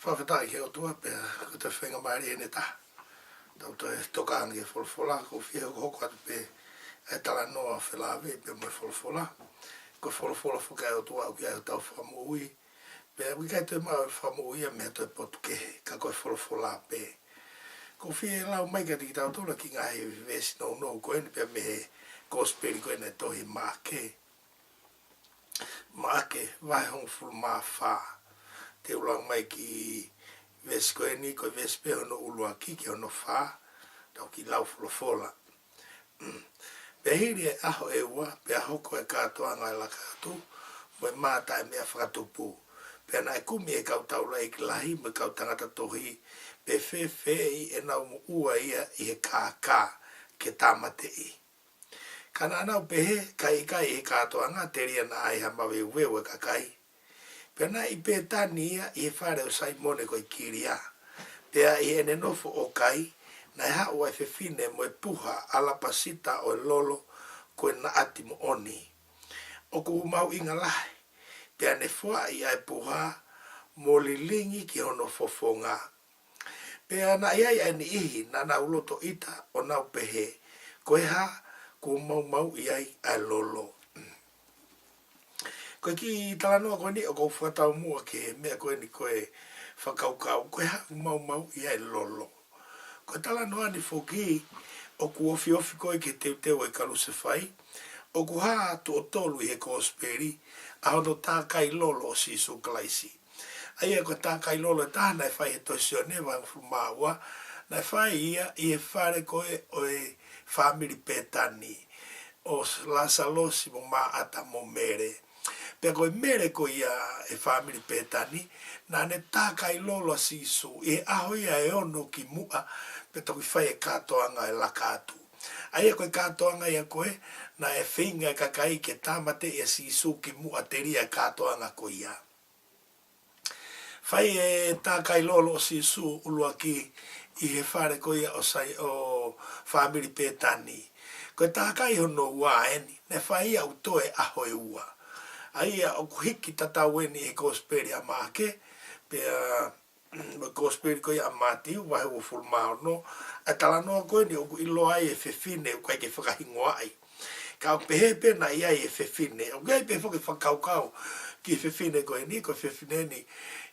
whakataki he o tua pe ko te whenga maari e ne ta. Tau te toka ange wholwhola ko whia ko hoko atu pe e tala noa whelawe pe mo wholwhola. Ko wholwhola whakai o tua au ki au tau whamui. Pe wikai te mau whamui a mea toi potu kehe ka koe wholwhola pe. Ko whia lau mai ka tiki tau tōna ki ngā he vesi no no ko ene pe me he gospel ko ene tohi māke. Māke vai hong fulu mā whā. Te ulang mai ki vesi ko eni ko vesi pe hono ulua ki hono whā. Tau ki lau wholwhola. Pe hiri e aho e ua, pe aho ko e katoa ngai la katu, mo e māta e mea whakatupu. Pe ana e kumi e kau taula e ki lahi, mo e kau tangata tohi, pe whewhei e nau mu ua ia i he kākā ke tāmate i. Kana anau pe he, kai he katoa ngā te ria na ai hama weu e kakai. Pe ana i pe tani ia i he whare o Saimone ko i kiria. Pe a i ene nofo o kai, na e hao e whewhine mo e puha ala pasita o e lolo koe na ati mo oni. O ku mau inga lahi, pe ane fua i ai puha mo lilingi ki hono fofonga. Pe ana iai ane ihi na na uloto ita o nau pehe, koe ha ku mau iai ai lolo. Koe ki talanoa koe ni o kou whakatau mua ke mea koe ni koe whakaukau, koe ha ku mau iai lolo. Ko tala noa ni whoki o ku ofi koe ke teo e kalu se whai, o ku haa tu o tolu i he kōsperi, a hono tā kai lolo o sisu klaisi. Aia ko tā kai lolo e taha nai whai he toisio newa ngu māua, nai whai ia i he whare koe o e whamiri pētani, o lasa losi mo mā ata mo mere. Pea koe mere ko ia e whamiri pētani, nā ne tā kai lolo a sisu, i aho ia e ono ki mua, pe toki whai e katoanga e lakatu. Aia koe katoanga ia koe, na e whinga e kakai ke tāmate e sisu ki mua teria e katoanga ko ia. Whai e tā kai lolo o sisu ulua ki i he whare ko ia o whamiri pētani. Koe tā kai hono ua eni, ne whai au toe aho e ua. Aia o kuhiki tatau eni e kōsperi a māke, pea gospel ko ia mati wa ho full mao no atala no ko ni o ilo ai e fefine ko ke whakahingo ai ka pepe na ia e fefine o gai pe fo ke whakaukau ki fefine ko ni ko fefine ni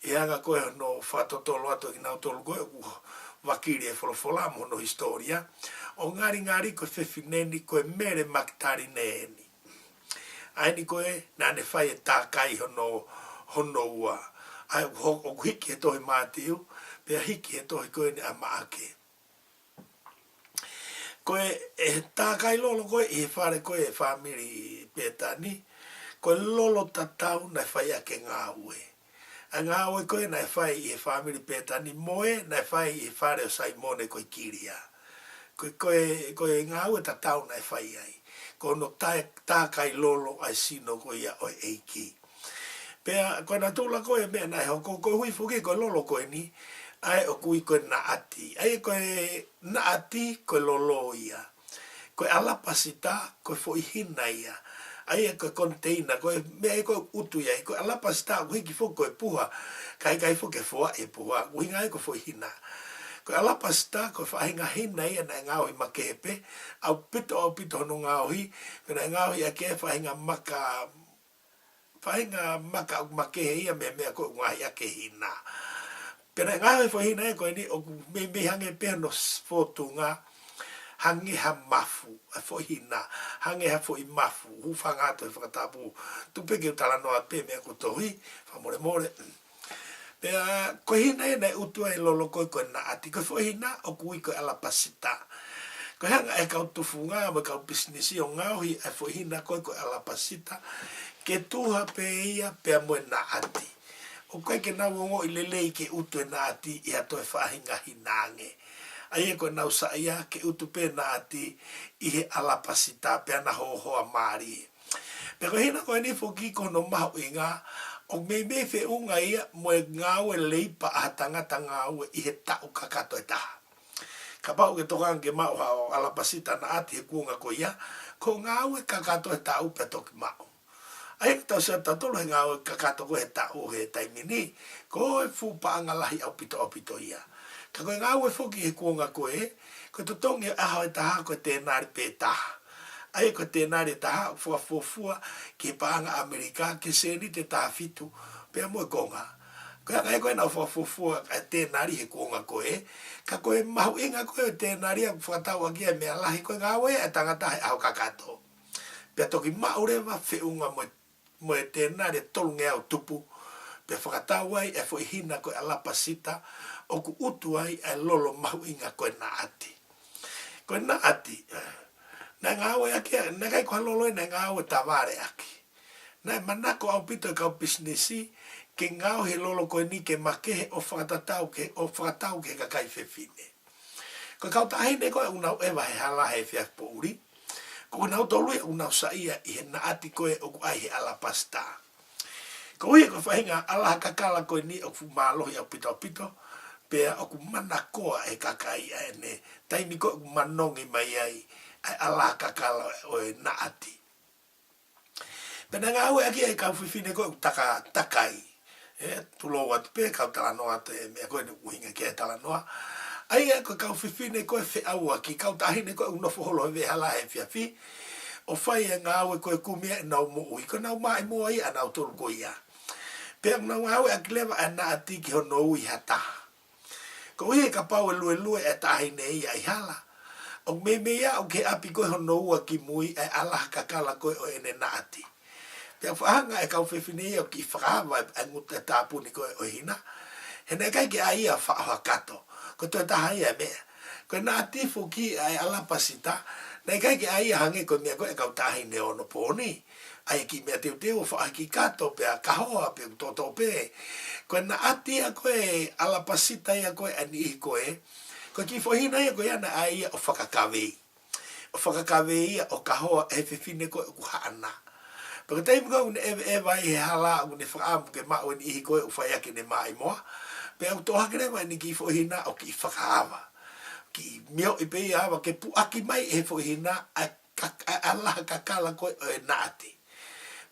e anga ko no fatotolo ato ki na tolo ko wakiri e fola mo no historia o ngari ko fefine ni ko mere maktari ne ni ai ni ko na ne fai ta kai hono ua ai o hiki e tohi mātiu, pea hiki e tohi koe ni a maake. Koe e tākai lolo koe i he whare koe e whamiri pētani, koe lolo tatau nai whai ake ngā ue. A ngā ue koe nai whai i he whamiri pētani, moe nai whai i he whare o Saimone koe kiria. Koe ngā ue tatau nai whai ai. Koe no tākai lolo ai sino koe ia o eiki. Pea, koe na tūla koe mea nai hoko, koe hui fuki koe lolo koe ni, ai o kui koe na ati. Ai koe na ati koe lolo ia. Koe alapasita, koe foihina ia. Ai koe container, koe mea koe utu ia. Koe alapasita, koe hiki fuki koe puha, kai fuki fua e puha, uhinga koe foihina. Koe alapasita, koe whahinga hina ia na ngāohi makepe, au pito hono ngāohi, koe ngāohi a ke whahinga maka makehe ia mea koe ngahi ake hina. Pena ngahi fo hina e koe ni o me hange pēr no fōtunga hange ha mafu, a fo hina, hange ha fo i mafu, hufanga ato e whakatapu, tupeke utala noa pē mea ko tohi, whamore. Pea koe hina e nei utua e lolo koe na ati, koe fo hina o kui koe alapasita. Koe hanga e kau tufunga, mo kau businessi o ngauhi e fo hina koe alapasita, ke tuha pe ia pe mo na ati. O koe ke nau ongo i lelei ke utu e na ati i ato e whahinga hinange. Ai e koe nau sa ia ke utu pe na ati i he alapasita pe ana hohoa maari. Pe koe hina koe ni foki kono maho i ngā, o me fe unga ia mo e ngau e leipa a tangata ngau e i he tau kakato e taha. Ka pau ke tokan ke mau hao alapasita na ati he kuunga ko ia, ko ngau e kakato e tau pe toki mau. ai tau sa tatolo ngā o kakato ko he tau he taimini, ko e fu paangalahi au pito ia. Ka koe ngā ue foki he kuonga koe, ko to tongi aho e taha ko tēnari pē taha. Ai ko tēnari taha fuafua ki paanga Amerika, ke seni te taha fitu, pēa moe konga. Koe ngai koe nau fuafua tēnari he kuonga koe, ka koe mahu inga koe tēnari a whakatau a kia mea lahi koe ngā ue e tangata he aho kakato. Pea toki maurewa whiunga mo e tēnare tolunge au tupu, pe whakatau ai e fo hina koe alapasita, o ku utu ai e lolo mahu inga koe na ati. Koe na ati, na ngā ue aki, na kai koe lolo na ngā ue taware aki. Na manako au pito e kau businessi, ke ngā he lolo koe ni ke makehe o whakatatau ke kakai whewhine. Koe kau tahine koe unau ewa he hala he whiak po uri, ko nau tolui o nau saia I he na ati koe o ku ai he alapasta. Ko ui ko whahinga ala kakala koe ni o ku mālohi au pito, pea o ku mana koa e kakai ai ne, taimi koe ku manongi mai ai ala kakala o e na ati. Pena ngā ue aki ai kau whiwhine koe ku takai, tulo watu pe kau talanoa te mea koe ni uhinga ki e talanoa, ai e koe kau whiwhine koe whi aua ki kau tahine koe unofo holo he hala he whiawhi. O whai e ngā aue koe kumia e nau mo ui. Ko nau mai mua ia nau tolu ko ia. Pea nau aue a kilewa e nā ati ki hono ui hata. Ko ui e ka pau e lue e tahine ia I hala. O me ia o ke api koe hono ua ki mui e ala kakala koe o ene nā ati. Pea whahanga e kau whiwhine ia o ki whakawa e nguta tāpuni koe o hina. Hene kai ki a ia whaawa kato. Ko toi taha ia mea. Ko nā tifu ki ai alapasita, nei kai ki ai hange ko mea ko e kau tahi ne ono pōni. Ai ki mea teo wha ki kato pea kahoa pea toto pe. Ko nā atia koe alapasita ia koe ani I koe, ko ki whohina ia koe ana ai o whakakawei. O whakakawei ia o kahoa e whiwhine koe o kuhaana. Paka teimu kau ne e vai he hala o ne whakaamu ke mao ni I koe o whaiake ne mai moa. Pea o toha kerewa ni ki whohina o ki whakaawa. Ki mio I pe awa ke puaki mai e whohina a alaha kakala koe o e naati.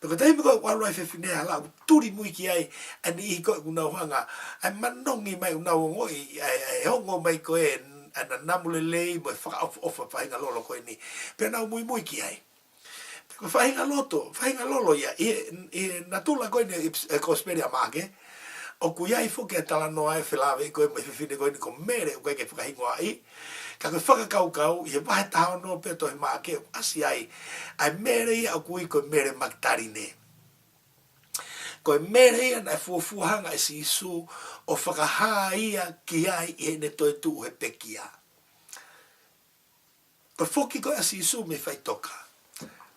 Peko teimu koe walua e whiwhine hala o turi mui ki ai ani I koe unau hanga. Ai manongi mai unau ngoi e hongo mai koe ana namule lei mo e whakaofa whahinga lolo koe ni. Pea nau mui ki ai. Peko whahinga lolo ia. I natula koe ni e kosperia maake. O ku iai fuke tala noa e whilawe I koe mai whiwhine koe ni ko mere o koe ke whakahingoa I. Ka koe whakakau, I he wahe taho no pe tohi maa ke asi ai. Ai mere ia o kui koe mere maktarine. Koe mere ia na fuafuahanga e si isu o whakahaa ia ki ai I he ne toi tu he pekia. Koe whoki koe asi isu me whai toka.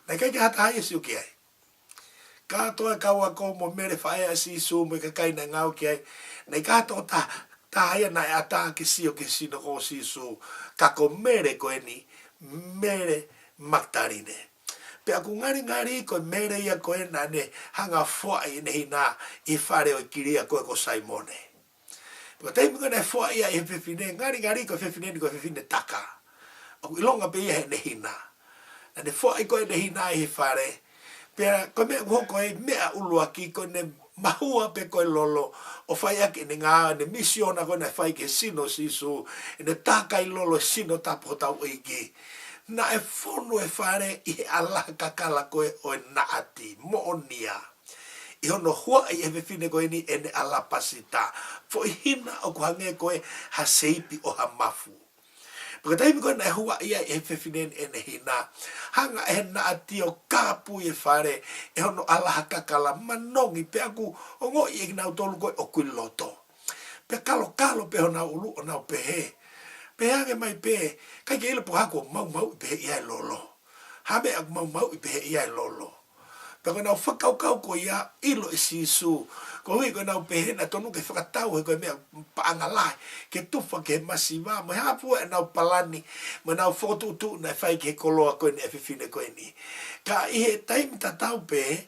Nei kai ke hata hai e siu ki ai. Katoa kaua ko mo mere whae a si su mo ka kaina ngau ki ai. Nei katoa ta haia na e ata ke sio ke sino ko si su. Ka ko mere ko eni, mere maktarine. Pe aku ngari ko mere ia ko ena ne hanga fua I ne hina I whare o kiria ko Saimone. Peko teimu ka ne fua ia I whiwhine, ngari ko whiwhine ni ko whiwhine taka. Aku ilonga pe ia he ne hina. Na ne fua I ko ne hina I whare. Pea koe mea kuhoko e mea ulua ki koe ne mahua pe koe lolo o whai ake ne ngā ne misiona koe ne whai ke sino sisu e ne tākai lolo sino tapo tau eike. Na e whonu e whare I he ala kakala koe o e naati, moonia. I hono hua I e whiwhine koe ni e ne ala pasita. Fo I hina o kuhange koe ha seipi o ha mafu. Paka taimi koe na hua ia e whiwhine e ne hina. Hanga e na ati o kāpu e whare e hono alaha kakala manongi pe aku o ngoi e nau tolu koe o kui loto. Pe kalo pe hona ulu o nau pe he. Pe hange mai pe, kai ke ila po hako mau I pe he ia e lolo. Hame aku mau I pe he ia e lolo. Pe koe nau whakau ko ia ilo I sisu. Ko hui koe nau pe he na tonu ke whakatau he koe mea paangalai. Ke tufa ke masiwa. Mo hapua e nau palani. Mo nau whotutu na whai ke koloa koe ni e whiwhine koe ni. Ka I he taimi tatau pe,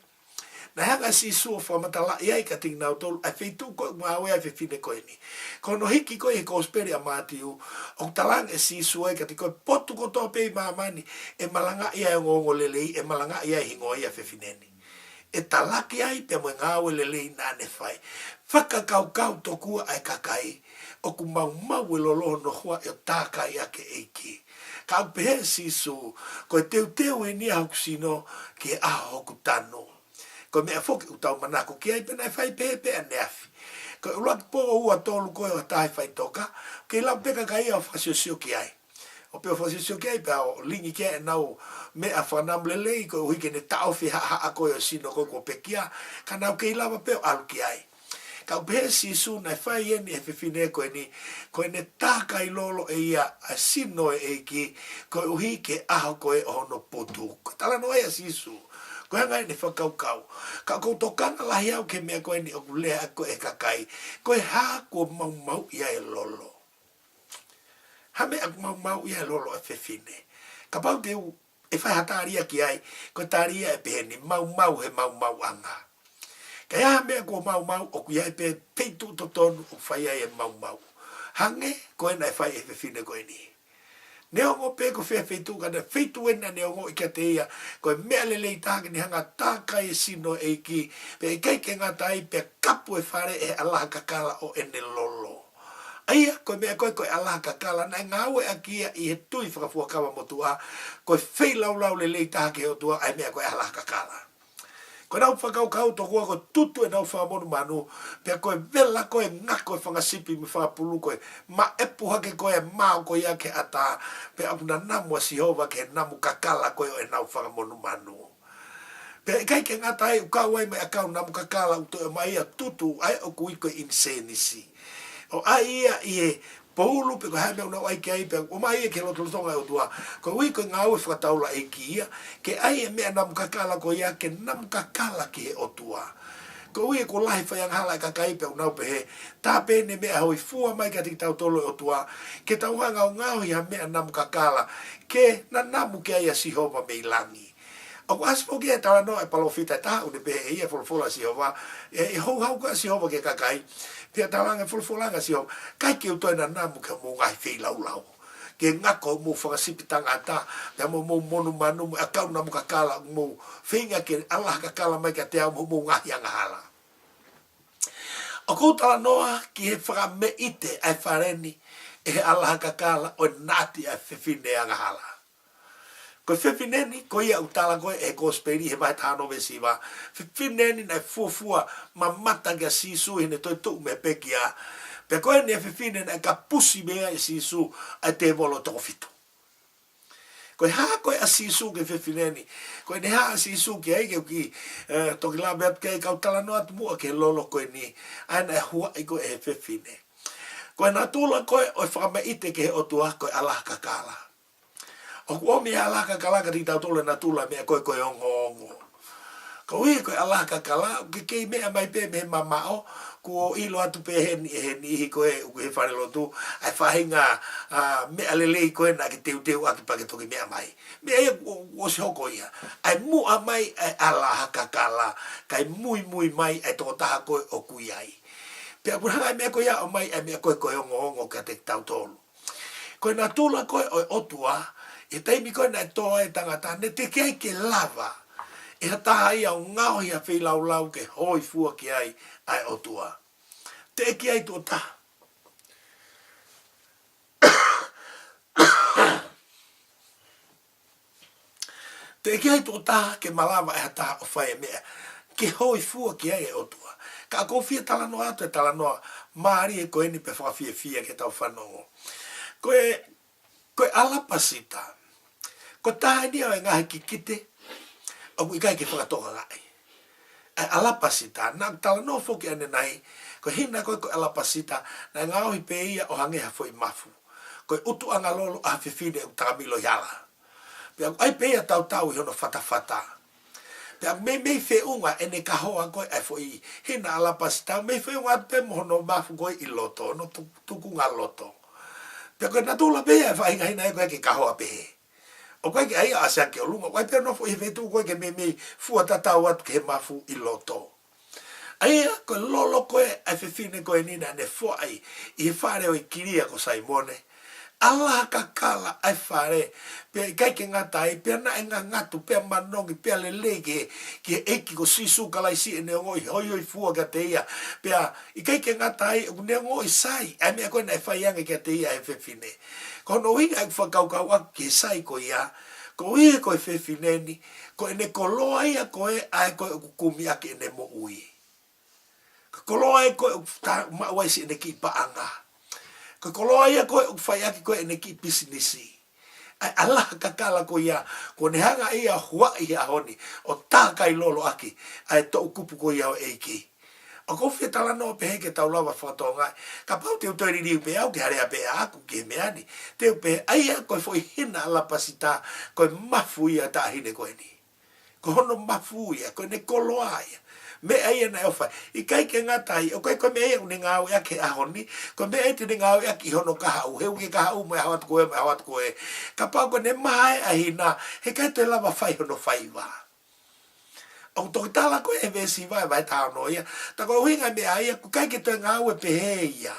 na hanga sisu o whamatala iai ka ting nau tolu. Ai whitu koe ngāwe ai whiwhine koe ni. Ko no hiki koe he kosperi a mātiu. O talang e sisu ai ka ti koe potu kotoa pe I māmani. E malanga ia e ngongo lelei. E malanga ia e hingoa ia whiwhine ni. e talaki ai pe mo ngāwe le lei nane whai. Whakakau tokua ai kakai, o ku mau e lolo no hua e o tākai ake eiki. Ka upehe sisu, ko e teu e nia hokusino ki e aho hoku tano. Ko mea foki utau manako ki ai pena e whai pepe a neafi. Ko e uruaki pogo ua tolu koe o tahi whai toka, ke lau peka kai au whasiosio ki ai. O peo whasiosio ki ai pe o lingi kia e nau mea whanam lelei, ko e huike ne tau fi haa koe o sino koe ko pekia, ka nau ke ilawa peo alu ki ai. Ka upehe sisu na whai eni e whiwhine koe ni, koe ne tākai lolo e ia a sino e eiki, koe uhi ke aho koe o hono potu. Koe tala no ea sisu, koe ngai ne whakaukau. Ka koutou kanga lahi au ke mea koe ni o kulea a koe e kakai, koe haa kua mau ia e lolo. Ha mea mau ia e lolo e whiwhine. Ka pau te u e whai hataria ki ai, koe taria e peheni mau he mau anga. Kaya ha mea ko mau o kuia e pe peitu to tonu o whai ai e mau. Hange, koe na e whai e whiwhine koe ni. Neongo pe ko whea wheitu kana wheitu ena neongo i ka te ia, koe mea lelei tāke ni hanga tākai e sino e ki, pe e keike ngā tai pe kapu e whare e alaha kakala o ene lolo. Aia, koe mea koe alaha kakala, na ngā ue a kia i he tui whakafuakawa motua, koe whei lau lelei tāke o tua, ai mea koe alaha kakala. Ko nau whakau to kua ko tutu e nau whamonu manu, pia koe vela koe ngako e whangasipi mi whapulu koe, ma epuha ke koe mao koe ia ke ata, pia apuna namu a Sihova ke namu kakala koe o e nau whamonu manu. Pia e kai ke ngata e ukau ai mai akau namu kakala uto e mai a tutu, ai o kui koe insanisi. O ai ia i e Paulu pe ko ha me una ai ke ai pe o mai ke lo tonga o tua ko wi ko ngau fa taula e kia ke ai me na mukakala ko ia ke na mukakala ke o tua ko wi ko lai fa yang hala ka kai pe una pe he ta pe ne me hoi fu mai ka ti tau tolo o tua ke tau ngau ngau ia me na mukakala ke na mu ke ai si hova me langi o as po ke ta no e palofita ta o de pe e fola si hova e ho ka si hova ke ka kai pia tawanga fulfulanga si o kai ke uto na namu ka mo ngai fei lau ke ngako mo whakasipi tangata te mo monu manu mo akau na mo kakala mo whinga ke Allah kakala mai ka te au mo ngai anga hala o koutala noa ki he whakame ite ai whareni e he Allah kakala o nati a whiwhine anga hala ko whiwhineni ko ia utala koe e kosperi he mai tāno vesiwa whiwhineni nei fuafua mamata kia sisu hine toi tuk me pekia pe koe ni whiwhine nei ka pusi mea e sisu a te volo toko fitu koe haa koe a sisu ke whiwhineni koe ne haa a sisu ki eike ki toki la mea kei kautala no atu mua ke lolo koe ni aina e hua i koe e whiwhine koe na tula koe o whakame ite ke he otua koe Allah kakala o ko mi ala ka kala ka tita tole na tula me koe ongo ko wi ko ala ka kala ke me mai pe me mama o ko ilo atu pe he ko e he fare lo tu ai fahinga me alele ko na ke teu aki pa ke to me mai me o so ko ia ai mu mai ala ka kala kai mui mai ai to ta ko o ku ai pe apu ha me ko ia o mai me ko ongo ka te tau tolu ko na tula ko o tua e taimi koe na toa e tangata, ne te kei ke lava, e ha taha ia o ngao ia whi lau ke hoi fua ki ai o tua. Te ki ai tō taha. Te ki ai tō taha ke malama e ha taha o whai mea, ke hoi fua ki ai o tua. Ka kofia talanoa atu e talanoa, maari e koe ni pe whawhia ke tau whanongo. Koe alapasita, ko taha ni au e ngahi ki kite, o kui kai ke whakatoka ngai. Ai alapasita, nā tala no whoki ane nai, ko hina koe ko alapasita, na ngāohi pe ia o hangeha fo i mafu. Koe utu anga lolo a whiwhine u takamilo yala. Pea ai pe ia tau i hono whatawhata. Pea mei whe unga ene kahoa koe ai fo i hina alapasita, mei whe unga pe mohono mafu koe i loto, no tuku ngā loto. Pea koe natula pe ia e whainga hina e koe ke kahoa pe he. O koe ke aia asa ke o lunga, koe pia nofo i whetu koe ke mei fua tatau atu ke mafu i loto. Aia, koe lolo koe ai whiwhine koe nina ne fua ai i he whare o i kiria ko Saimone. Allah kakala ai fare pe kai ke ngata ai pe na enga ngatu pe manongi pe le lege ke eki ko sisu kala si ne ngoi hoi fu ga te ia pe I kai ke ngata ai ne ngoi sai ai me ko na fai anga ke te ia e fe fine ko no wi ai fa kau kau ke sai ko ia ko I ko fe fine ni ko ne ko loa ia ko ai ko kumia ke ne mo ui ko loa ai ko ta ma wai si ne ki pa anga ko loa ia ko fai aki ko ne ki business ai Allah kakala ko ia ko ne hanga ia hua ia honi o tā kai lolo aki ai to kupu ko ia o eiki o ko fia tala no pe ke tau lava fotonga ka pau te utori ni pe au ke harea pe aku ke meani te pe ai ko foi hina la pasita ko mafu ia ta hine ko ni ko no mafu ia ko ne koloa ia me ai na ofa I kai ke ngata I o kai ko me ai ne ngau ya ke ahoni ko me ai te ngau ya ki hono ka hau he ke ka hau me hawat ko e ka pa ko ne mai ai na he kai te lava fai hono fai va o to tala ko e ve si vai ta no ia ta ko hinga me ai ko kai ke te ngau e pe ia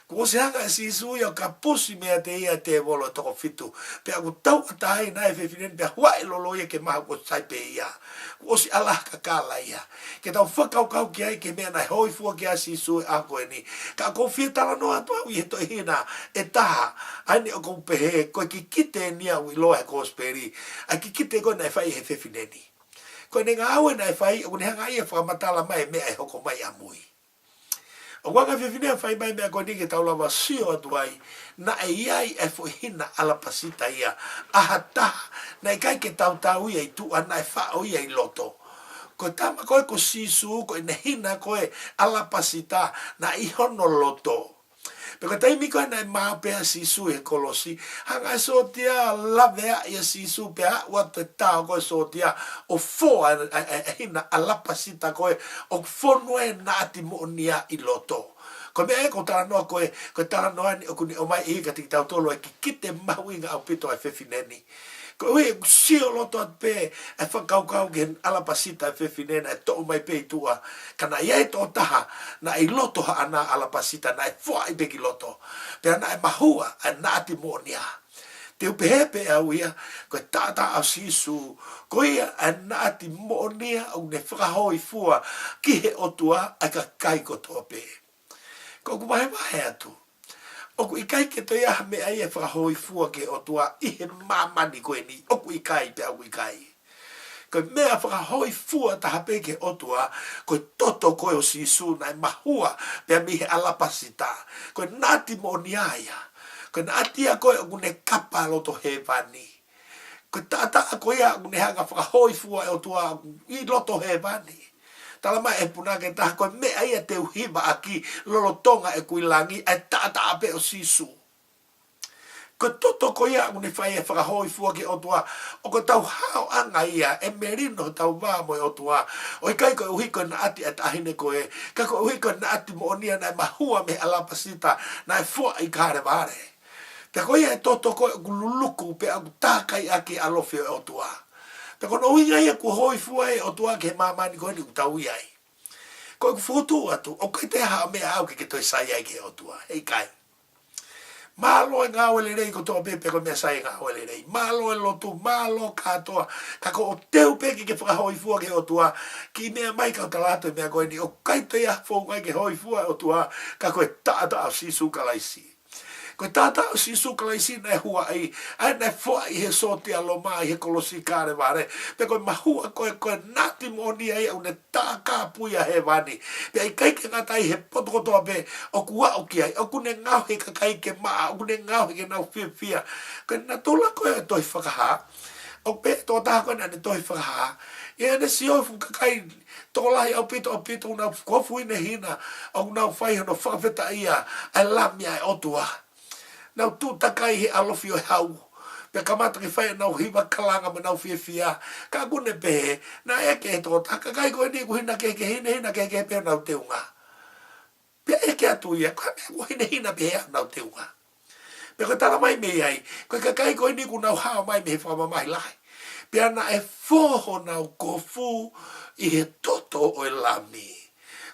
ko se hanga si su ia ka pusi me te ia te volo to fitu pe aku tau tai na e fe finen pe wa lo ia ke ma ko sai pe ia o si Allah ka kala ia ke tau whakau kau ki ai ke mea nai hoi fua ki a si su a koe ni ka ko fia tala no atu au I he to hina e taha aini o kou pehe koe ki kite ni au I loa e kosperi a ki kite koe nai whai he whewhineni koe ne ngā aue nai whai o ne hanga ia whakamatala mai mea e hoko mai amui o wanga whewhinea whai mai mea koe ni ke tau lawa sio atu ai na e iai e fo hina ala pasita ia aha taha na I kai ke tau tau ia I tu ana e whao ia I loto ko tama koe ko sisu ko ne hina koe ala pasita na I hono loto Peko tai miko na ma pe sisu e kolosi hanga so tia lavea ia sisu pe what the ta ko so tia o fo hina ala pasita koe o fo no e na ti monia I loto ko me ko tala no ko tala no ani o kuni o mai I ka ti tau tolo e ki kite mawinga au pito e fefineni ko e sio loto at pe e whakau kau gen ala pasita e fefinena e to mai pe tua kana ia e to taha na I loto ha ana ala pasita na e fua I beki loto pe ana e mahua e na ati monia te upehepe au ia ko tata au sisu ko ia e na ati monia au ne whakahoi fua ki he otua a ka kai ko to pe ko kumahe mahe atu oku I kai ke to ia me ai e whakahoi fua ke otua I he mamani koe ni oku I kai pe au I kai ko mea whakahoi fua taha pe ke otua ko toto koe o sisu na mahua pe mi he alapasita ko nati moniaia ko natia koe oku ne kapa loto he vani ko tata ko ia oku ne hanga whakahoi fua e otua I loto he vani tala mai e puna ke taha koe mea ia te uhiba aki lolotonga e kuilangi e tata ape o sisu ko toto ko ia uni fai e whakahoi fua ke otua o ko tau hao anga ia e merino tau wā mo e otua o I kai koe uhiko na ati e tahine koe ka koe uhiko na ati mo onia na e mahua me alapasita na e fua I kare vare te ko ia e toto koe kululuku pe aku tākai aki alofi e otua te kono uinga ia ku hoi fua e otua ke mamani koe ni utau iai koe ku futu atu o kai te haa mea au ke toi sai ai ke otua hei kai malo e ngawele rei ko toa pepe ko mea sai ngawele rei malo e lotu malo katoa ka ko o teu peke ke whakahoi fua ke otua ki mea mai kau talato e mea koe ni o kai te ia whongai ke hoi fua e otua ka koe tata au sisu kalaisi ko tata o sisu kalaisi na hua ai na fua I he soti aloma I he kolosi kare vare pe ko mahua ko nati moni ai au ne taka puia he vani pe ai kai ke ngata I he potokotoa pe o kua o ki ai o kune ngau he ka kai ke maa o kune ngau he ke nau fia ko na tola ko e toi whakaha o pe to ta ko na ne toi whakaha e ne si o ka kai tola I o pito na kofu ine hina o na fai no whakawheta ia ai lamia e otua nau tu takai he alofi o hau pe kamata ki whai nau hiwa kalanga me nau fia ka kune pehe na eke to taka kai koe ni kuhina keke hina keke pe nau teunga pe eke atu ia ka me kuhina hina pehe nau teunga pe ko tala mai me ai ko ka kai koe ni ku nau hao mai me whama mai lai pe ana e foho nau kofu I he toto o e lami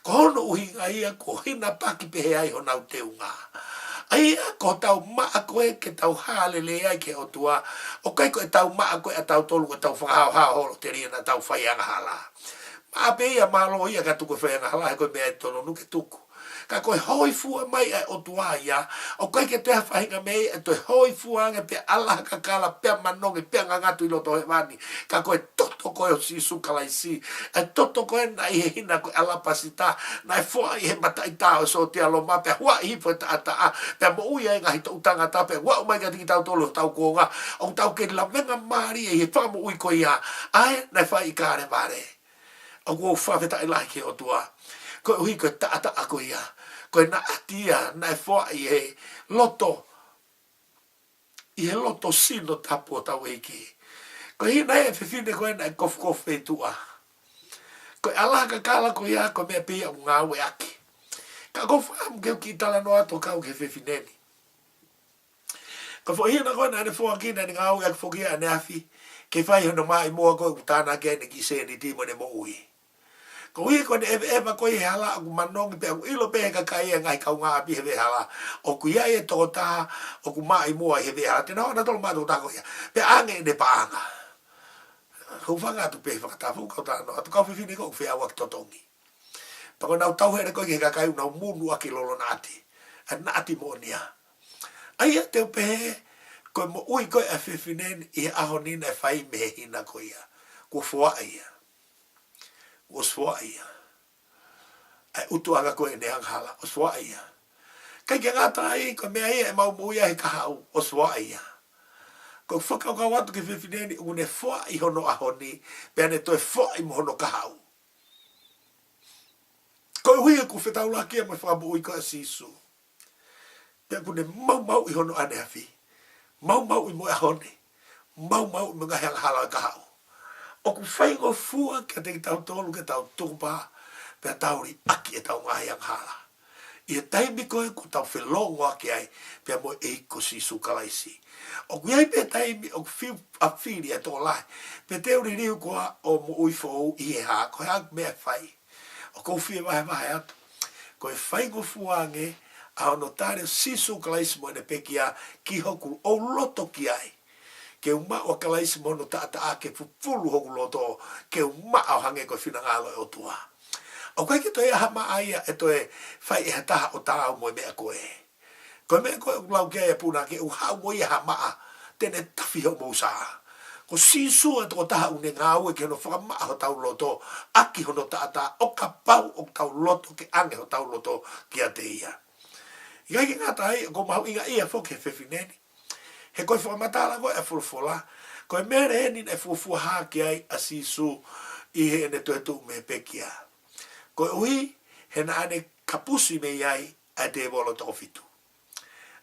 ko hono uhinga ia ko hina paki pehe ai ho nau teunga Ai ko tau maa koe ke tau hale le ai ke o tua. O kai ko e tau maa koe a tau tolu ko tau whakao hao te ria na tau whaianga hala. Maa pe ia malo ia ka tuku whaianga hala he koe mea e tono nuke tuku. Ka koe hoi fua mai ai o tua ia. O kai ke teha whahinga mei e toi hoi fua ange pe ala ka kala pe manonge pe ngangatu ilo to he wani. Ka koe toto koe o si sukalai si. E toto koe na i he hina koe ala pasita. Na e fua i he matai ta o so te aloma pe hua i hipo e ta ata a. Pe mo uia e ngahi to utanga ta pe hua umai ka tiki tau tolu tau konga. O tau ke la menga maari e he whamu ui koe ia. Ai na e whai i kare vare. O kua whawheta i lahi ke o tua. Koe uhi koe ta ata a koe ia. Koe na atia na e fua i he loto. I he loto sino tapu o tau eiki. Koe hina e whiwhine koe na e kof e tua. Koe ala ka kala koe ia koe mea pia u ngā ue aki. Ka kof am keu ki tala no ato kau ke whiwhineni. Ka fo hina koe na ane fua kina ni ngā ue aki fokia ane afi. Ke whai hono mai mua koe utana ke ne ki se ni timo ne mo ui. Ko ui ko ne eva ko i hala aku manongi pe aku ilo pe ka kai ngai kau ngā api hewe hala. O ku ia e toko taha, o ku mai mua hewe hala. Tena hona tolo mātou tako ia. Pe ange ne paanga. Kou whanga atu pe whakatafu kau tāno. Atu kau whiwhini kou whea wak totongi. Pako nau tau here koe ke kakai nau munu aki lolo nāti. A nāti mo nia. Aia teo pe koe mo ui koe a whiwhineni i aho nina e whai mehe hina ko ia. Ko fua ia. Osfoa ia. Ai utuanga koe ne anghala. Osfoa ia. Kai ke ngata ai, ko mea ia e mau muia he kahau. Osfoa ia. Ko whakau kau watu ke whiwhineni, une foa i hono ahoni, pea ne toi foa i mohono kahau. Ko hui e ku whetau lakia mai whamu ui koe sisu. Pea kune mau i hono ane hafi. Mau i mo ahoni. Mau i mo ngahi anghala kahau. O ku whaingo fua kia te tau tolu ke tau tukupa pia tauri aki e tau ngahi ang hala. I e taimi koe ku tau whelongo aki ai pia mo eiko si sukalaisi. O ku iai pia taimi o ku whiu a whiri e tō lai. Pia te uri riu koa o mo uifo i he haa koe hang mea whai. O kou whiu vahe atu. Koe whaingo fua ange a ono tāre si sukalaisi mo ene pekia ki hoku o loto ki ai. Ke uma o kalaisi mono tata a ke fufulu hoku loto ke uma o hange ko fina ngalo e o tua. O kai ke toi hama aia e toi fai e hataha o tāu mo mea koe. Koe mea koe ulau kia e puna ke u hau mo i hama a tene tafi ho mousa. Ko sisu e toko taha une ngau e ke hono whakama ho tau loto aki hono tata o ka pau o tau loto ke ange ho tau loto ki a te ia. I kai ke ngata ai ko mahu inga ia fo ke whiwhineni. He koe whakamatala koe e fulfula. Koe mere eni e fulfua haki ai a sisu i he ene toe tu me pekia. Koe ui he na ane kapusi me iai a te wolo toko fitu.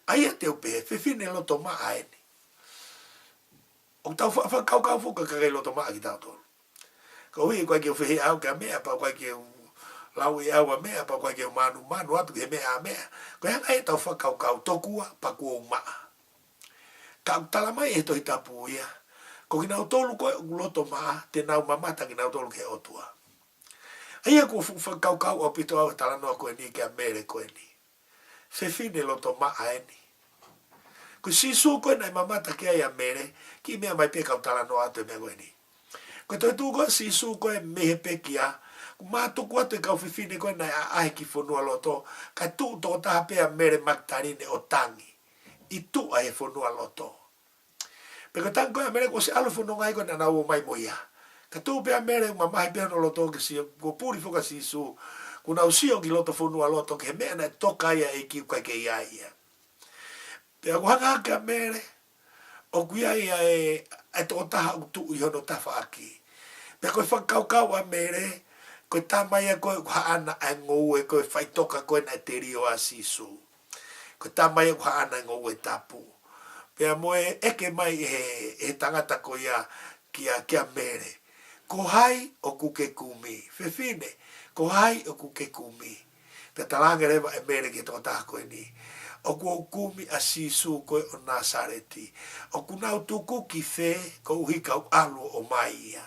Aia te upe, whiwhine loto maa eni. O tau whakau fuka kare loto maa ki tau tolu. Koe ui koe ki u whihi au ka mea pa koe ki u lau i au a mea pa koe ki u manu atu he mea a mea. Koe hanga e tau whakau tokua pa kua u maa. Ka utala mai e toi tapu ia. Ko ki nau tolu koe u loto maa, te nau mamata ki nau tolu ke otua. Aia ko whakau o pito au tala noa koe ni ke a mere koe ni. Whiwhine loto maa e ni. Ko sisu koe nai mamata ki ai a mere, ki mea mai pe kau tala noa atu e mea koe ni. Ko toi tu koe sisu koe mehe pe ki a, ko mātuku atu e kau whiwhine koe nai a ahe ki whonua loto, kai tu toko taha pe a mere maktarine o tangi. I tu a he whonua loto. Peko tango e mere ko se alo whonua ngai ko na nau o mai moia. Ka tu pe a mere uma mahi pe no loto ke si ko puri foka si su. Ko na usio ki loto whonua loto ke mea na toka ia e ki ukai ke ia ia. Pea ko hanga ka mere o kuia ia e toko taha utu i hono tafa aki. Pea koe whakau a mere koe tamai a koe haana a ngou e koe whaitoka koe na te rio a sisu. Ko tamai e kwa ana ngau e tapu. Pea moe eke mai he tangata ko ia kia mere. Ko hai o kuke kumi. Whiwhine, ko hai o kuke kumi. Pea talanga rewa e mere ki tō tāko e ni. O kua kumi a sisu koe o Nasareti. O kunau tuku ki whe ko uhikau alu o mai ia.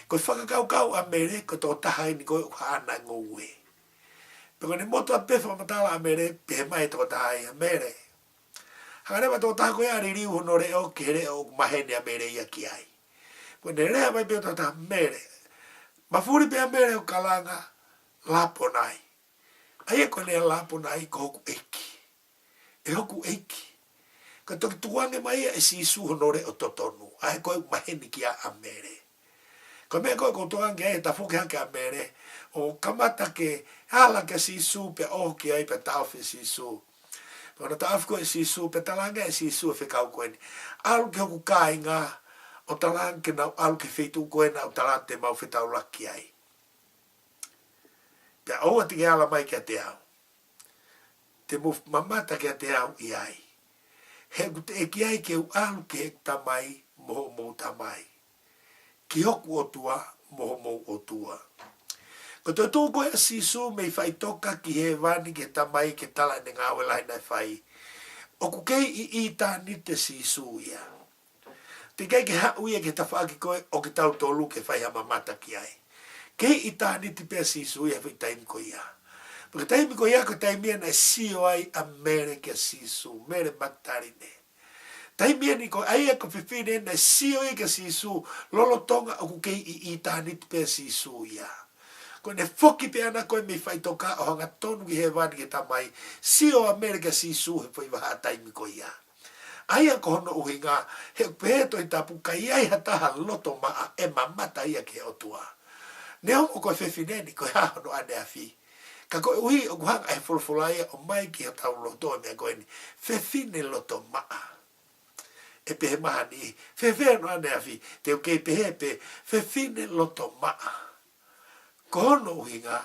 Ko whakakau a mere ko tō taha ni koe kwa ana ngau e. Pero ne moto a pefa matala a mere, pe mai to tai a mere. Hanga rewa tō tāko ea ririu no re o ke re o mahene a mere ia ki ai. Ko ne rea mai peo tata mere. Mafuri pe a mere o kalanga, lapo nai. Ai e ko ne lapo nai ko hoku eiki. E hoku eiki. Ka toki tuange mai e si isu honore o totonu. Ai koe maheni ki a mere. Ko mea koe ko tuange e ta fuke hake a mere. O kamata ke hala ke si isu pe o ki ai pe tauwhi si isu. Kono ta afko e si isu pe talanga e si isu e whekau koe ni. Alu ke hoku kai ngā o talanga ke nau alu ke whetu koe na o talanga te mau whetau laki ai. Pea oa te ke ala mai kia te au. Te muf mamata kia te au i ai. He ku te eki ai ke u alu ke hek tamai, moho mou tamai. Ki hoku o tua, moho mou o tua. Ko te tō koe a sisu mei whai toka ki he wani ke tamai ke tala ne ngāwe lai nai whai. O ku kei i tā ni te sisu ia. Te kei ke hau ia ke tawhaki koe o ke tau tōlu ke whai hama mata ki ai. Kei i tā ni te pia sisu ia whai taimi ko ia. Porque taimi ko ia ko taimi ana e sio ai a mere ke sisu, mere matarine. Taimi ani ko ai ko whiwhine na sio ai ke sisu, lolo tonga o ku kei i tā ni te pia sisu ia. Ko ne foki pe ana koe me whai toka o hanga tonu ki he wani ke tamai, sio a mere ke sisu he whai waha taimi ko ia. Ai a ko hono uhi ngā, he peheto i tapu ka iai hataha loto maa e mamata ia ke o tua. Ne homo koe whiwhine ko ha hono ane a whi. Ka koe uhi o kuhanga e fulfulaia o mai ki o tau loto mea koe ni. Whewhine loto maa. E pehe maha ni. Whewhea no ane awhi. Te o kei pehe pe. Whewhine loto maa. Ko hono uhi ngā.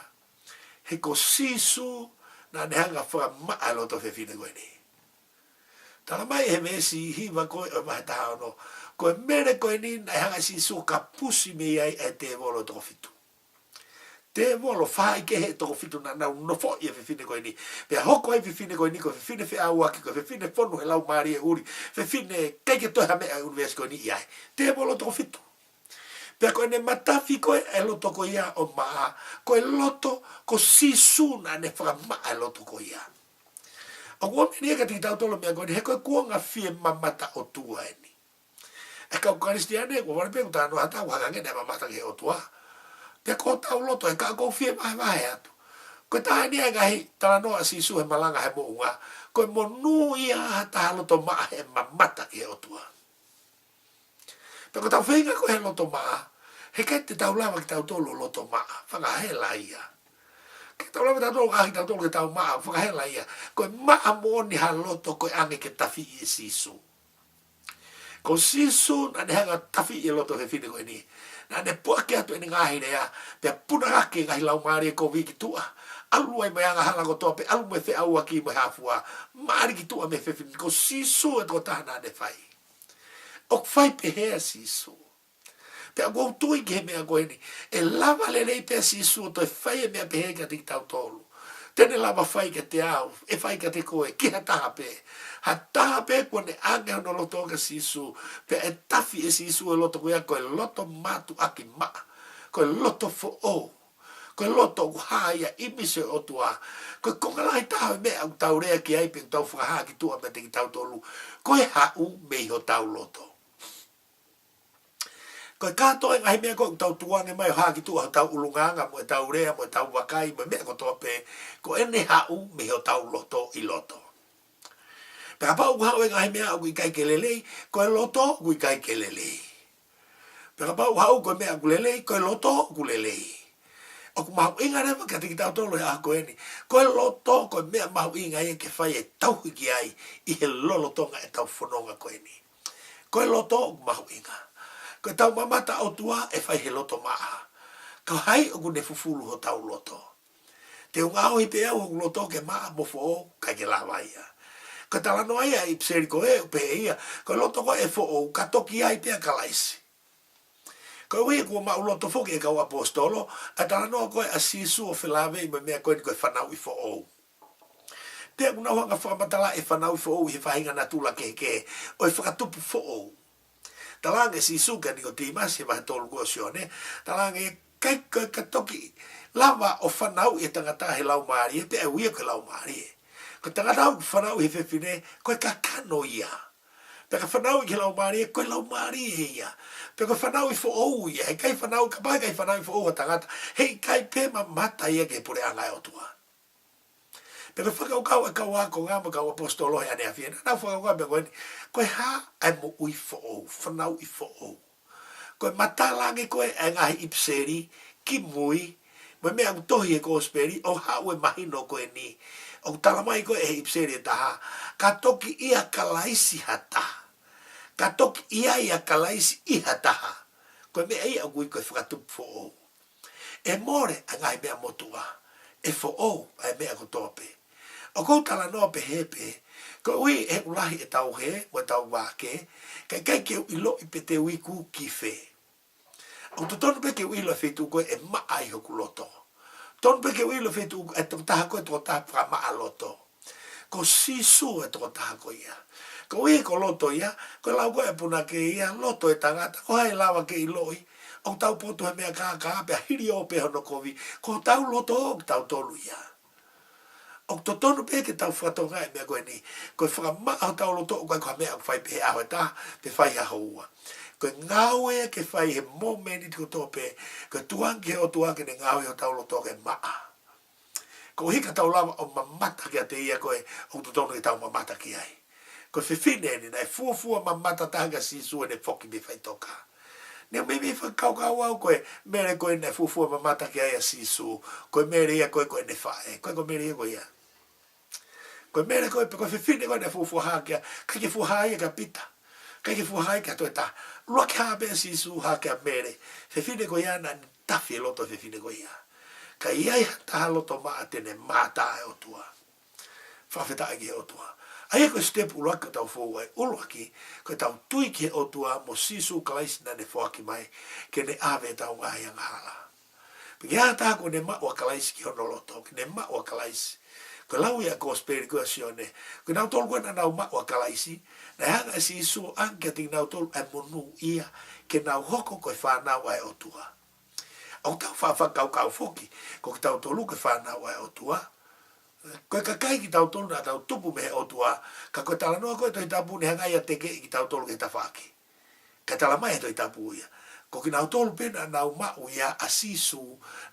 He ko sisu na ne hanga whaka maa loto whewhine koe ni. Tala mai he mesi hiwa koe o mahe taha ono. Koe mere koe ni na hanga sisu ka pusi me ai e te volo toko fitu. Te volo whai ke he toko fitu na nau nofo i e whiwhine koe ni. Pea hoko ai whiwhine koe ni, ko whiwhine whi au aki, ko whiwhine whonu he lau maari e uri, whiwhine keike toha mea universi koe ni i ai. Te volo toko fitu. Pea koe ne matafi koe e loto ko ia o maa, koe loto ko sisu na ne whakamaa e loto ko ia. O kua meni eka tiki tau tolo mea koe ni, he koe kuonga fie mamata o tua e ni. E kau karistiane, kua wale pēku tāno hata, wakangene mamata ke o tua. Pea ko tau loto e ka kou fie vahe atu. Koe taha ni ngahi tala noa sisu he malanga he mo unga. Koe mo nui a taha loto maa he mamata ki he o tua. Pea ko tau whenga ko he loto maa. He kai te tau lava ki tau tolo loto maa. Whakahela ia. Ke tau lava tau tolo kahi tau tolo ki tau maa. Whakahela ia. Koe maa mo ni ha loto koe ange ke tafi i sisu. Ko sisu na ne hanga tafi i loto he whine koe ni. Na ne puake atu ene ngahi rea, pea puna ake ngahi lau maari e ko wiki tua. Alu ai mai anga halango toa, pe alu me whi au aki mai hafua. Maari ki tua me whewhini, ko sisu e toko tahana ne whai. Ok whai pe hea sisu. Pea kou tui ki he mea koe ni, e lava le rei pea sisu o toi whai e mea pe hea ka tiki tau tolu. Tene lava whai ka te au, e whai ka te koe, ki ha taha pe. Ha taha pe kua ne ange hono loto ka sisu, pe e tafi e sisu e loto kuia, koe loto matu aki maa, koe loto fo o, koe loto kuhaia imise o tua, koe kongalai taha mea au tau rea ki aipe, tau whakaha ki tua me te ki tau tolu, koe hau meiho tau loto. Koe katoa ngahi mea koe tau tuange mai o haki tua tau ulunganga mo e tau rea mo e tau wakai mo mea ko toa pe ko ene hau me o tau loto i loto. Pea pau hau e ngahi mea au i kai ke lelei ko e loto ku i kai ke lelei. Pea pau hau ko mea ku lelei ko e loto ku lelei. O ku mahu inga rewa ka tiki tau tolo e ako eni. Ko e loto ko mea mahu inga e ke whai e tau hiki ai i he lolo tonga e tau whanonga ko eni. Ko e loto ku mahu inga. Ko tau mamata o tua e whai he loto maa. Ka hai o kune fufulu ho tau loto. Te unga o hi pe au o loto ke maa mofo o kai ke lawa ia. Ko tala no ia i pseri ko e pe ia. Ko loto ko e fo o ka toki ai pe a kalaisi. Ko ui kua ma uloto foki e kau apostolo. A tala no ko e a sisu o whilawe i mea koe ni koe whanau i fo o. Te kuna huanga whakamatala e whanau i fo o i he whahinga natula ke o e whakatupu fo o. Talange si suka ni ko timasi ba tolu ko sione talange kai ka toki lava o whanau e tangata he lau maari e pe e uia ke lau maari e. Ko tangata whanau he whewhine, koe ka kano ia. Pe ka whanau i ke lau maari e, koe lau maari e ia. Pe ka whanau i fo ou ia, he kai whanau, ka pai kai whanau i fo ou a tangata, hei kai pe ma mata ia ke pure angai o tua. Pe ka whakaukau e kau ako ngā ma kau apostolo he ane a whiena, nau whakaukau me koe ni, koe ha ai mo ui fo ou, whanau i fo ou. Koe matalangi koe e ngahi ipseri, ki mui, mo mea utohi e kōsperi, o hau e mahino koe ni, o talamai koe e ipseri e taha, ka toki ia kalaisi hata, ka toki ia kalaisi iha taha, koe mea ia kui koe whakatupu fo ou. E more a ngai mea motua, e fo ou a mea kotope. O kou tala noa pe hepe, ko ui e ulahi e tau he, mo tau wake, kai ke ilo i pe te ui ku ki fe. O to tonu pe ke ui lo fetu koe e maa i hoku loto. Tonu pe ke ui lo fetu e to taha koe to taha pra maa loto. Ko sisu e to taha koe ia. Ko ui ko loto ia, ko lau koe e puna ke ia, loto e tangata, ko hai lawa ke iloi, o tau poto he mea kāka, pe hiri o pe hono kovi, ko tau loto o tau tolu ia. O to tonu pe ke tau whatonga e mea koe ni, koe whakamaa o tau loto o koe koe mea whai pe aho e ta, pe whai aho ua. Koe ngaue ke whai he mo meni tiko tope, koe tuanke o tuanke ne ngaue o tau loto ke maa. Ko hika tau lava o mamata ki a te ia koe, o to tonu ke tau mamata ki ai. Koe whiwhine ni, nei fuafua mamata tanga sisu e ne whoki me whai toka. Nea me me whakaukau au koe, mere koe nei fuafua mamata ki ai a sisu, koe mere ia koe koe ne whae, koe mere ia koe ia. Koe mere koe, koe whiwhine koe nei fuafua hakia, kai ke fuahai e ka pita, kai ke fuahai ka toe ta, lua ke hape a sisu hakia mere, whiwhine koe ia na tafi e loto whiwhine koe ia. Ka iai hata loto maa tene mata e o tua. Whawheta e ki o tua. Aia koe step ulaka tau fōu ai ulaki, koe tau tui ki o tua mo sisu kalaisi na ne whaki mai, ke ne awe tau ngai anga hala. Piki hata ko ne maua kalaisi ki hono loto, ki ne maua kalaisi. Koe lau ia kōsperi kua sione, koe nau tolu koe na nau maua kalaisi, na hanga sisu anke ting nau tolu ai monu ia, ke nau hoko koe whanau ai o tua. Au tau whawhakau whoki, ko ki tau tolu ke whanau ai o tua. Koe ka kai ki tau tolu na tau tupu me o tua, ka koe tala noa koe toi tapu ni hangai a teke ki tau tolu ke ta whaki. Ka tala mai toi tapu ia. Ko ki nau tolu pena nau mau ia a sisu,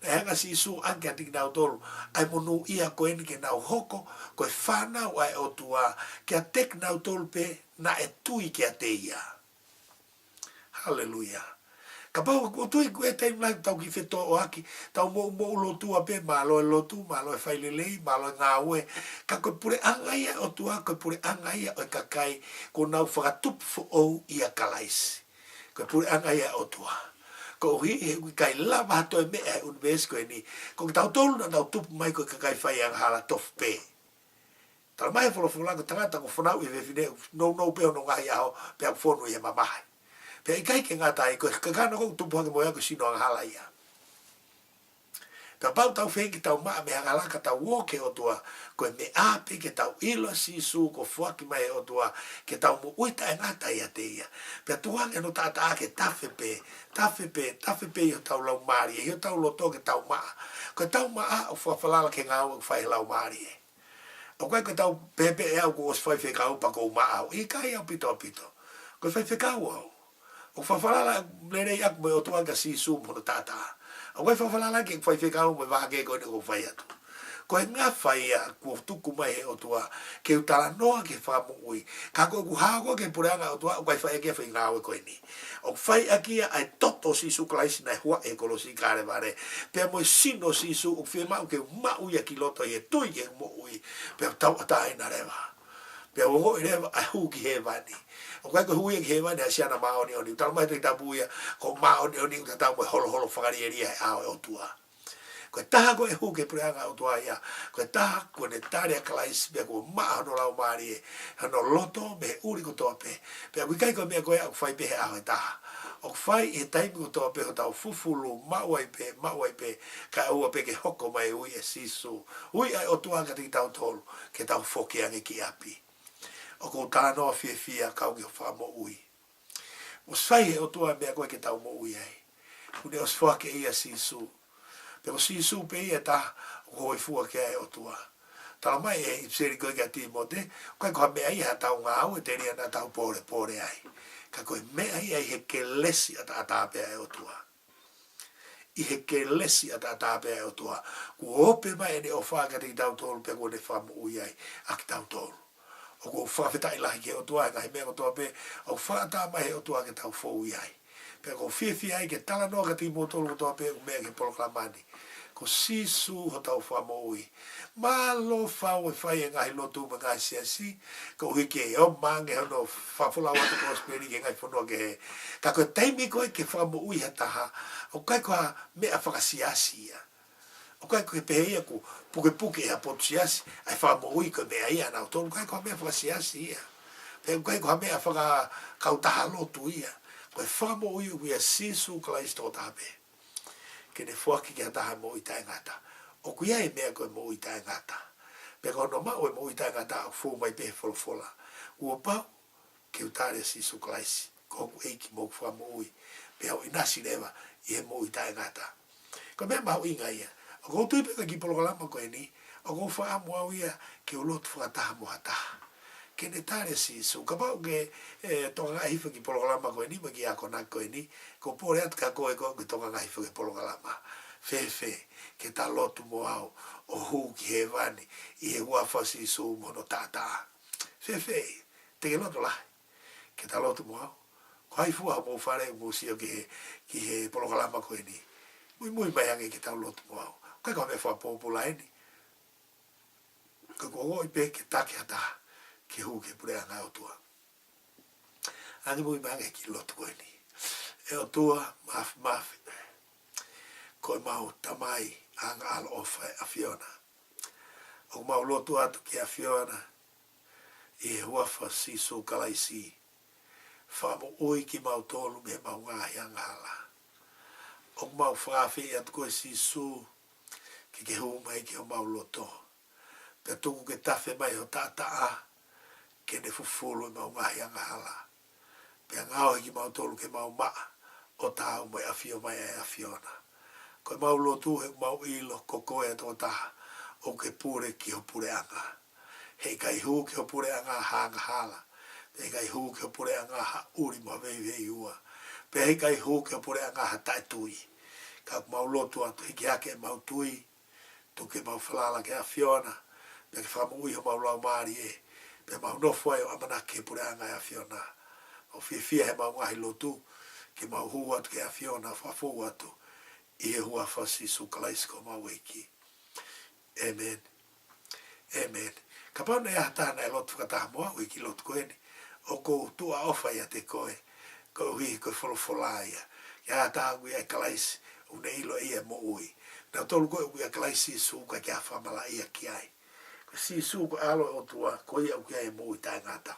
na hanga sisu anke a tiki nau tolu, ai monu ia koe ni ke nau hoko, koe whanau ai o tua, ke a tek nau tolu pe na e tui ke a te ia. Hallelujah. Ka pau ko tui ko e tai mai tau ki feto o aki tau mo lo tua pe malo e lotu malo e failelei malo nga we ka ko pure angaia o tua ko pure angaia o kakai ko nau whakatupu fo ou ia kalais ko pure angaia o tua ko hi kai lava to e me e univers ko ni ko tau tolu na tau tupu mai ko kakai fai ang hala tof pe tal mai fo fo la ko tanga ko fo na u e fine no pe no nga ia o pe fo no ia mamai. Pea i kai ke ngata i koe kakana kou tupu hake moe ako sino ang hala ia. Pea pau tau whenki tau maa me hangalaka tau woke o tua, koe me ape ke tau ilo sisu ko fuaki mai o tua, ke tau mo uita e ngata ia te ia. Pea tuange no tata ake tafe pe i o tau lau maari, i o tau loto ke tau maa. Koe tau maa o whawhalala ke ngau o whai lau maari e. O koe ke tau pepe e au ko os whai whekau pa kou maa au, i kai au pito. Koe whai whekau au. O whawhalala nerei aku me o tuanga sisu mono tata. O koe whawhalala ke whai whekau me wahake koe ni ko whai atu. Koe ngā whai a kua tuku mai he o tua ke utala noa ke whamu ui. Ka koe ku hako ke pureanga o tua o koe whai ake whai ngāwe koe ni. O whai akia ai toto sisu kalaisi nai hua e kolo si kare vare. Pea moe sino sisu o whi mau ke mau ia ki loto i e tui ke mo ui. Pea tau atai na rewa. Pea o hoi rewa ai hu ki he vani. O kai ko hui ke hewa ne asiana maoni oni tau mai te tabuia ko maoni oni te tau mai holo whakarieria e ao o tua. Ko taha ko e hu ke preanga o tua ia. Ko taha ko ne tare a kalaisi mea ko maa hono lau maari e hono loto me uri ko tope. Pea kui kai ko mea koe au whai pehe ao e taha. O whai e taimi ko tope ho tau fufulu mauai pe ka ua pe ke hoko mai ui e sisu. Ui ai o tua ka tiki tau tolu ke tau whoki ange ki api. O ko tānoa fia kau ki o whamo ui. O sai he o tua mea koe ke tau mo ui ai. Une o swake ia sisu. Pero si su pe ia ta hoi fua ke ai o tua. Tala mai e seri koe ka Timote, koe koha mea ia tau ngā au e teri ana tau pore ai. Ka koe mea ia i he ke lesi ata atapea e o tua. I he ke lesi ata atapea e o tua. Ku ope mai ene o whakati ki tau tolu pe kone whamu ui ai a ki tau tolu. O ku whawhetai lahi ke o tua, ngahi mea o tua pe, o whata mai o tua ke tau fo ui ai. Pe ko whiwhi ai ke tala noa ka Timote o tua pe u mea ke poloklamani. Ko sisu ho tau whamo ui. Malo whau e whai e ngahi lotu ma ngai siasi, ko hike e o mange hono whawhula watu ko speri ke ngai whanua ke he. Ka koe teimi koe ke whamo ui hataha, o kai koa mea whakasiasi ia. O kai koe pehe ia ku puke ha potu siasi, ai whamo ui koe mea ia nao tonu, kai koa mea whakasiasi ia. Pe kai koa mea whaka kautaha lotu ia. Koe whamo ui ia sisu Klaisto tape. Ke ne fuaki ki hataha mo i tae ngata. O kuia e mea koe mo i tae ngata. Pea koe no mao e mo i tae ngata o fu mai pehe wholofola. Ua pau, ke utare si su klaisi. Ko ku eiki mo kua mo ui. Pea o inasi lewa i he mo i tae ngata. Ko mea mahu inga ia. O kou tui peka ki polokalama koe ni. O kou wha amu au ia ke o lotu whakataha mo hataha. Ke ne tare si su. Ka pau ke tonga ngā hifa ki polokalama koe ni. Ma ki ako nā koe ni. Ko pore atu ka koe koe ki tonga ngā hifa ki polokalama. Fe, ke ta lotu mo au. O hu ki he wani. I he wafa si su mono tata. Fe, te ke lotu lahi. Ke ta lotu mo au. Ko hai fua mo whare mo sio ki he polokalama koe ni. Mui mai ange ke ta lotu mo au. Kai ka me wha popula eni. Ka ko oi pe ke take hataha. Ke hu ke pure anga o tua. Angi mui mai ange ki lotu koe ni. E o tua, mafi. Koe mau tamai anga ala ofa a Fiona. O mau lotu atu ki a Fiona. I he huafa si su kalaisi. Whamo ui ki mau tolu me mau ngahi anga ala. O mau whawhi atu koe si su. Ke hu mai ki o mau loto. Pea tuku ke tafe mai ho tataa. Ke ne fufulu i mau ngahi anga ala. Pea ngao ki mau tolu ke mau maa. O tau mai a Fio mai a Fiona. Koe mau lotu he mau ilo koko e tō taha. O ke pure ki ho pure anga. Hei kai hu ki ho pure anga hanga hala. Hei kai hu ki ho pure anga ha uri ma vei ua. Pe hei kai hu ki ho pure anga ha tai tui. Ka mau lotu atu hiki hake mau tui. Tu ke mau whalala ke a Fiona. Pe ke whamu ui ho mau lau maari e. Pe mau nofu ai o amana ke pure anga e a Fiona. O fia he mau ngahi lotu. Ke mau hu atu ke a Fiona whafu atu. I he hua whasi su kalaisko mau eiki. Amen. Amen. Ka pauna e hatana e lotu whakataha mua ui ki lotu koe ni. O ko tua ofa ia te koe. Ko hui koe wholofola ia. Ia hataha ui e kalaisi. Une ilo ia mo ui. Nau tolu koe ui e kalaisi su ka kia whamala ia ki ai. Ko si su ko alo o tua ko ia uki ai mo ui tae ngata.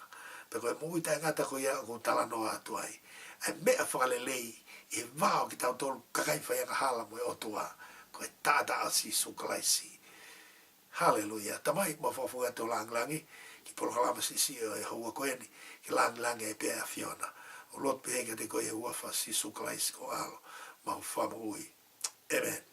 Pe koe mo ui tae ngata ko ia ko tala noa atu ai. Ai mea whakalelei. E vao ki tau tolu kakai whai anga hala mo e o tua. Ko e tāta a si su kalaisi. Hallelujah. Tamai ma whafuga tō langlangi. Ki polokalama si o e haua koe ni. Ki langlangi e pēa Fiona. O lot pehenga te koe e hua wha si su kalaisi ko alo. Ma whamu ui. Amen.